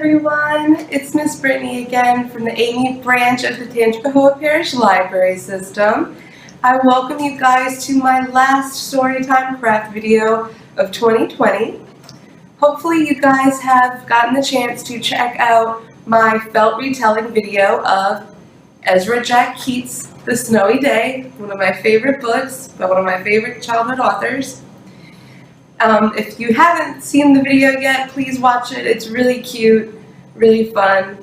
everyone, it's Miss Brittany again from the Amy branch of the Tangi Parish Library System. I welcome you guys to my last Storytime craft video of 2020. Hopefully you guys have gotten the chance to check out my felt retelling video of Ezra Jack Keats' The Snowy Day, one of my favorite books by one of my favorite childhood authors. If you haven't seen the video yet, please watch it. It's really cute, really fun.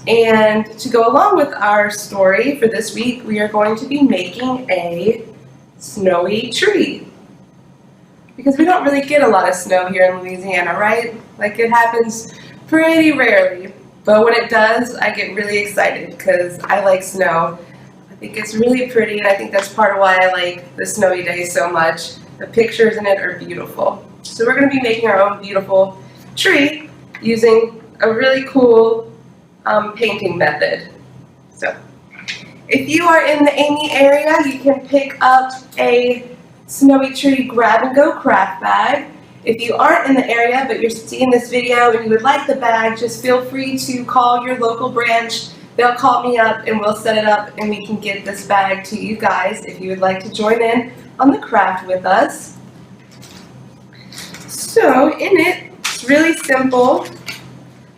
And to go along with our story for this week, we are going to be making a snowy tree. Because we don't really get a lot of snow here in Louisiana, right? Like, it happens pretty rarely. But when it does, I get really excited because I like snow. I think it's really pretty, and I think that's part of why I like the snowy day so much. The pictures in it are beautiful. So we're going to be making our own beautiful tree using a really cool painting method. So if you are in the Amy area, you can pick up a snowy tree grab and go craft bag. If you aren't in the area but you're seeing this video and you would like the bag, just feel free to call your local branch. They'll call me up and we'll set it up and we can get this bag to you guys if you would like to join in on the craft with us. So in it, it's really simple.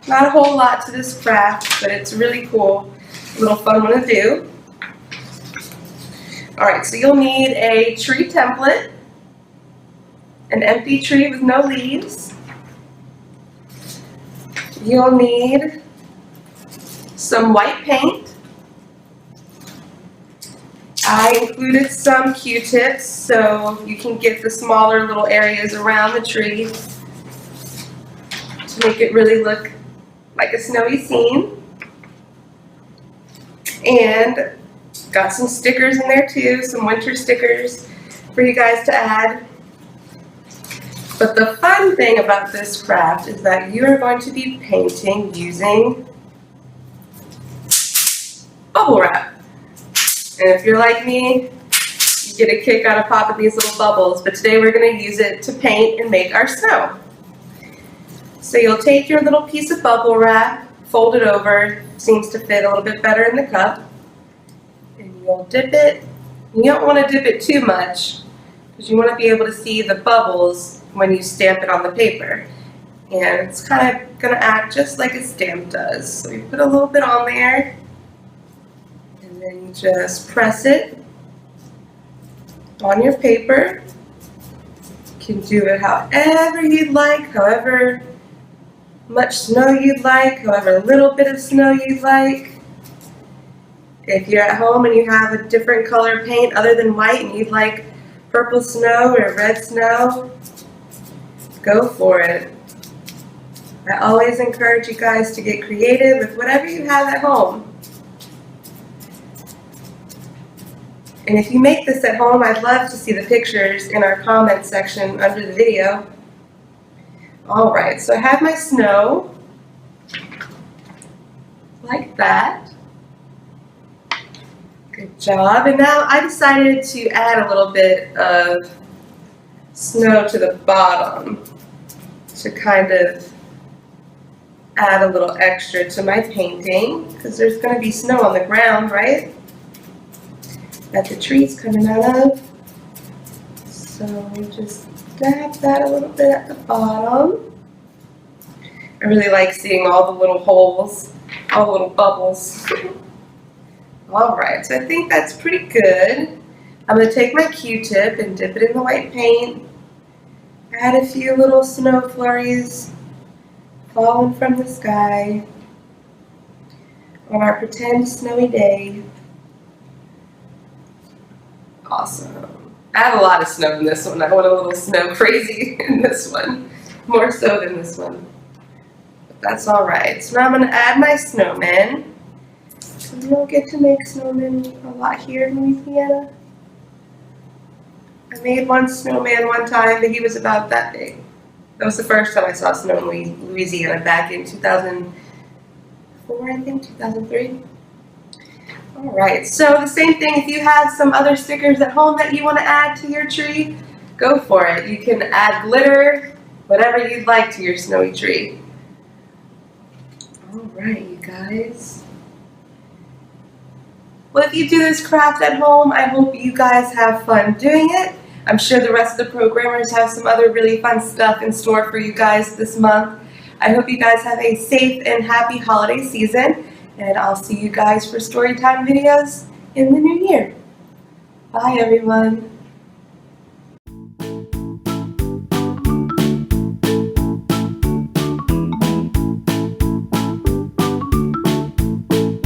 Not a whole lot to this craft, but it's really cool. A little fun one to do. Alright, so you'll need a tree template, an empty tree with no leaves. You'll need some white paint. I included some Q-tips so you can get the smaller little areas around the tree to make it really look like a snowy scene. And got some stickers in there too, some winter stickers for you guys to add. But the fun thing about this craft is that you are going to be painting using bubble wrap. And if you're like me, you get a kick out of popping these little bubbles, but today we're going to use it to paint and make our snow. So you'll take your little piece of bubble wrap, fold it over, seems to fit a little bit better in the cup, and you'll dip it. You don't want to dip it too much because you want to be able to see the bubbles when you stamp it on the paper. And it's kind of going to act just like a stamp does. So you put a little bit on there. Then you just press it on your paper. You can do it however you'd like, however much snow you'd like, however little bit of snow you'd like. If you're at home and you have a different color paint other than white and you'd like purple snow or red snow, go for it. I always encourage you guys to get creative with whatever you have at home. And if you make this at home, I'd love to see the pictures in our comments section under the video. Alright, so I have my snow like that. Good job. And now I decided to add a little bit of snow to the bottom to kind of add a little extra to my painting because there's going to be snow on the ground, right? That the tree's coming out of. So just dab that a little bit at the bottom. I really like seeing all the little holes, all the little bubbles. Alright, so I think that's pretty good. I'm going to take my Q-tip and dip it in the white paint. Add a few little snow flurries falling from the sky on our pretend snowy day. Awesome. I have a lot of snow in this one. I went a little snow crazy in this one. More so than this one. But that's alright. So now I'm going to add my snowman. We don't get to make snowmen a lot here in Louisiana. I made one snowman one time, but he was about that big. That was the first time I saw snow in Louisiana back in 2004, I think, 2003. Alright, so the same thing, if you have some other stickers at home that you want to add to your tree, go for it. You can add glitter, whatever you'd like to your snowy tree. Alright, you guys. Well, if you do this craft at home, I hope you guys have fun doing it. I'm sure the rest of the programmers have some other really fun stuff in store for you guys this month. I hope you guys have a safe and happy holiday season, and I'll see you guys for Storytime videos in the new year. Bye, everyone.